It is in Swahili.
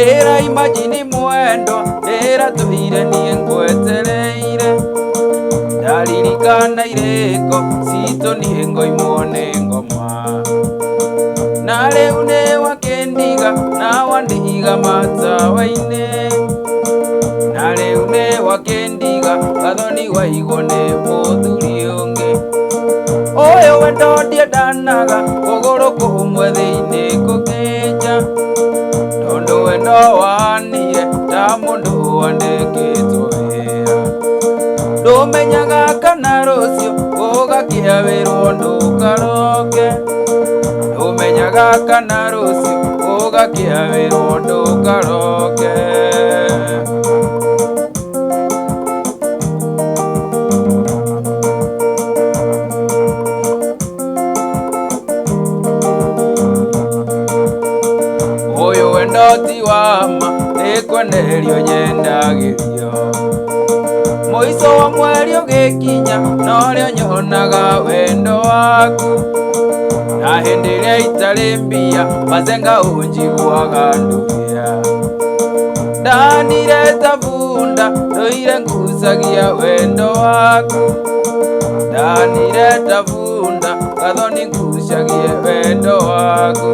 Era imagine mwendo, era tuhire niĩ ngwetereire. Ndaririkana irĩko citũ niĩ ngoimwo nĩ ngoma. Na rĩu nĩ wakĩndiga na wandiga matawa-inĩ. Na rĩu nĩ wakĩndiga gathoni waigwo nĩ mũthuri ũngĩ. Ũyũ wendo ndiendanaga kũgũrũ kũmwe thĩinĩ kũkĩnja. Tondũ wendo waniĩ ta mũndũ wandĩkĩtwo wĩra. Ndũmenyaga kana rũciũ gũgakĩa wĩrwo ndũkaroke. Ndũmenyaga kana rũciũ gũgakĩa wĩrwo ndũkaroke. Ũyũ wendo ti wa ma, nĩ kwenererio nyendagĩrio. Mũico wa mweri ũgĩkinya norĩo nyonaga wendo waku. Na hĩndĩ ĩrĩa itarĩ mbia mazenga ũnjiguaga nduya. Ndanire ta bunda ndũire ngucagia wendo waku. Ndanire ta bunda gathoni ngucagie wendo waku.